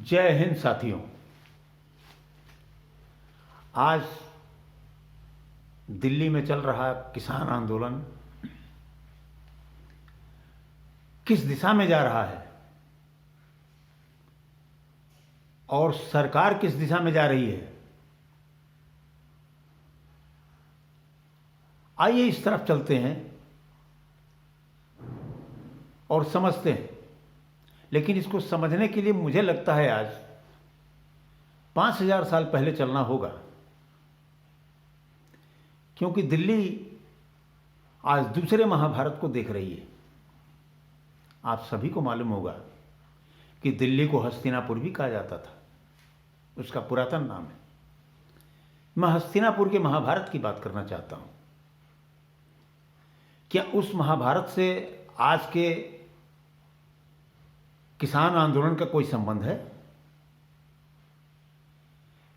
जय हिंद साथियों। आज दिल्ली में चल रहा किसान आंदोलन किस दिशा में जा रहा है और सरकार किस दिशा में जा रही है, आइए इस तरफ चलते हैं और समझते हैं। लेकिन इसको समझने के लिए मुझे लगता है आज 5000 साल पहले चलना होगा, क्योंकि दिल्ली आज दूसरे महाभारत को देख रही है। आप सभी को मालूम होगा कि दिल्ली को हस्तिनापुर भी कहा जाता था, उसका पुरातन नाम है। मैं हस्तिनापुर के महाभारत की बात करना चाहता हूं। क्या उस महाभारत से आज के किसान आंदोलन का कोई संबंध है?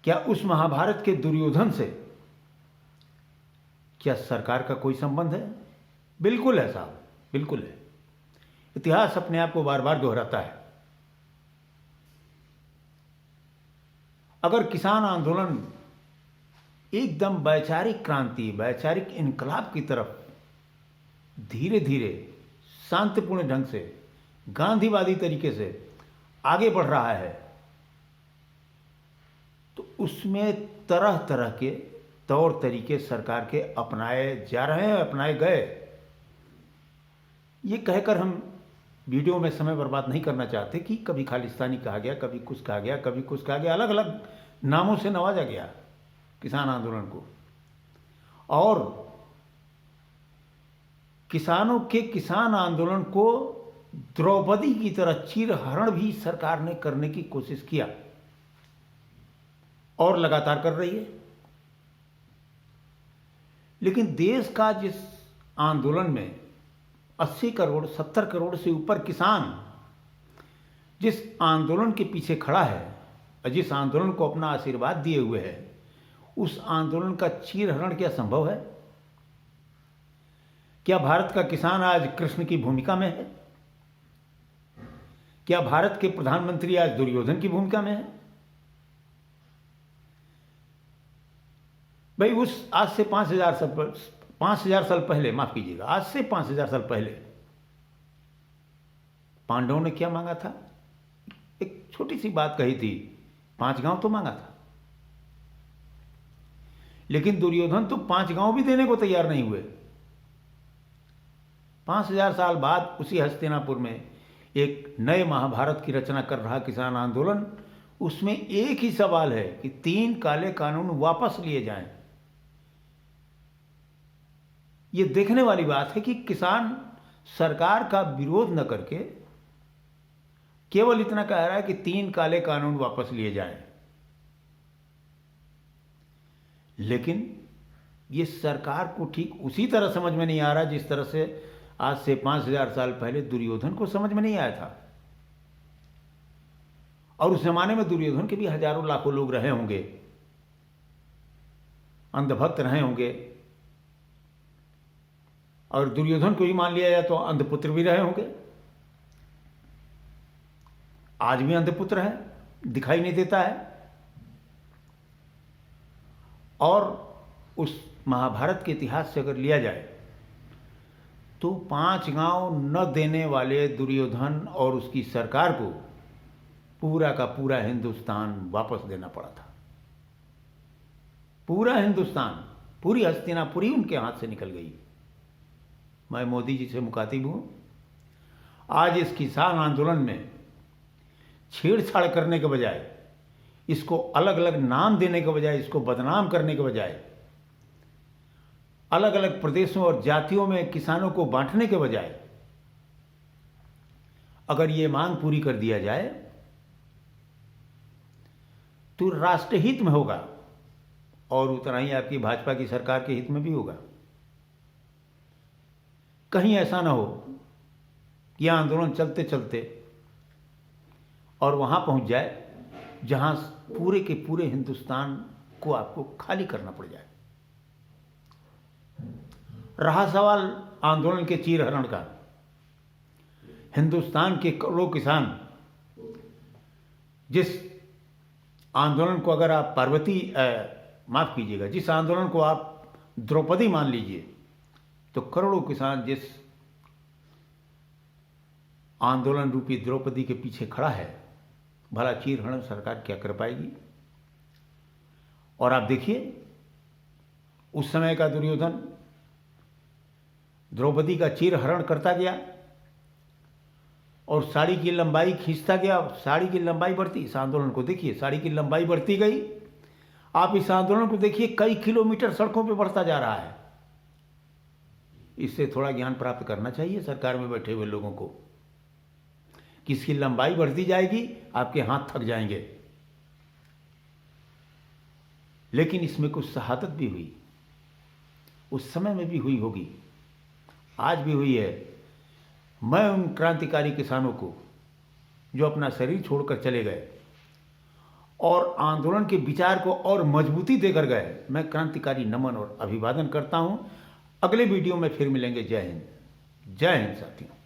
क्या उस महाभारत के दुर्योधन से क्या सरकार का कोई संबंध है? बिल्कुल है साहब, बिल्कुल है। इतिहास अपने आप को बार बार दोहराता है। अगर किसान आंदोलन एकदम वैचारिक क्रांति, वैचारिक इनकलाब की तरफ धीरे धीरे शांतिपूर्ण ढंग से, गांधीवादी तरीके से आगे बढ़ रहा है, तो उसमें तरह तरह के तौर तरीके सरकार के अपनाए जा रहे हैं, अपनाए गए। ये कहकर हम वीडियो में समय बर्बाद नहीं करना चाहते कि कभी खालिस्तानी कहा गया, कभी कुछ कहा गया, कभी कुछ कहा गया, अलग अलग नामों से नवाजा गया किसान आंदोलन को। और किसानों के किसान आंदोलन को द्रौपदी की तरह चीरहरण भी सरकार ने करने की कोशिश किया और लगातार कर रही है। लेकिन देश का जिस आंदोलन में 80 करोड़ 70 करोड़ से ऊपर किसान जिस आंदोलन के पीछे खड़ा है और जिस आंदोलन को अपना आशीर्वाद दिए हुए है, उस आंदोलन का चीरहरण क्या संभव है? क्या भारत का किसान आज कृष्ण की भूमिका में है? क्या भारत के प्रधानमंत्री आज दुर्योधन की भूमिका में है? भाई उस आज से 5000 साल पहले, माफ कीजिएगा, आज से 5000 साल पहले पांडवों ने क्या मांगा था? एक छोटी सी बात कही थी, 5 गांव तो मांगा था। लेकिन दुर्योधन तो 5 गांव भी देने को तैयार नहीं हुए। 5000 साल बाद उसी हस्तिनापुर में एक नए महाभारत की रचना कर रहा किसान आंदोलन, उसमें एक ही सवाल है कि 3 काले कानून वापस लिए जाएं। यह देखने वाली बात है कि किसान सरकार का विरोध न करके केवल इतना कह रहा है कि 3 काले कानून वापस लिए जाएं। लेकिन यह सरकार को ठीक उसी तरह समझ में नहीं आ रहा जिस तरह से आज से 5000 साल पहले दुर्योधन को समझ में नहीं आया था। और उस जमाने में दुर्योधन के भी हजारों लाखों लोग रहे होंगे, अंधभक्त रहे होंगे, और दुर्योधन को ही मान लिया जाए तो अंधपुत्र भी रहे होंगे। आज भी अंधपुत्र है, दिखाई नहीं देता है। और उस महाभारत के इतिहास से अगर लिया जाए तो 5 गांव न देने वाले दुर्योधन और उसकी सरकार को पूरा का पूरा हिंदुस्तान वापस देना पड़ा था। पूरा हिंदुस्तान, पूरी हस्तिनापुरी उनके हाथ से निकल गई। मैं मोदी जी से मुखातिब हूं। आज इस किसान आंदोलन में छेड़छाड़ करने के बजाय, इसको अलग अलग नाम देने के बजाय, इसको बदनाम करने के बजाय, अलग अलग प्रदेशों और जातियों में किसानों को बांटने के बजाय, अगर ये मांग पूरी कर दिया जाए तो राष्ट्रहित में होगा और उतना ही आपकी भाजपा की सरकार के हित में भी होगा। कहीं ऐसा ना हो कि यह आंदोलन चलते चलते और वहां पहुंच जाए जहां पूरे के पूरे हिंदुस्तान को आपको खाली करना पड़ जाए। रहा सवाल आंदोलन के चीरहरण का, हिंदुस्तान के करोड़ों किसान जिस आंदोलन को अगर आप माफ कीजिएगा, जिस आंदोलन को आप द्रौपदी मान लीजिए, तो करोड़ों किसान जिस आंदोलन रूपी द्रौपदी के पीछे खड़ा है, भला चीरहरण सरकार क्या कर पाएगी। और आप देखिए उस समय का दुर्योधन द्रौपदी का चीरहरण करता गया और साड़ी की लंबाई खींचता गया, साड़ी की लंबाई बढ़ती, इस आंदोलन को देखिए, साड़ी की लंबाई बढ़ती गई। आप इस आंदोलन को देखिए, कई किलोमीटर सड़कों पे बढ़ता जा रहा है। इससे थोड़ा ज्ञान प्राप्त करना चाहिए सरकार में बैठे हुए लोगों को, कि इसकी लंबाई बढ़ती जाएगी, आपके हाथ थक जाएंगे। लेकिन इसमें कुछ शहादत भी हुई, उस समय में भी हुई होगी, आज भी हुई है। मैं उन क्रांतिकारी किसानों को जो अपना शरीर छोड़कर चले गए और आंदोलन के विचार को और मजबूती देकर गए, मैं क्रांतिकारी नमन और अभिवादन करता हूं। अगले वीडियो में फिर मिलेंगे। जय हिंद, जय हिंद साथियों।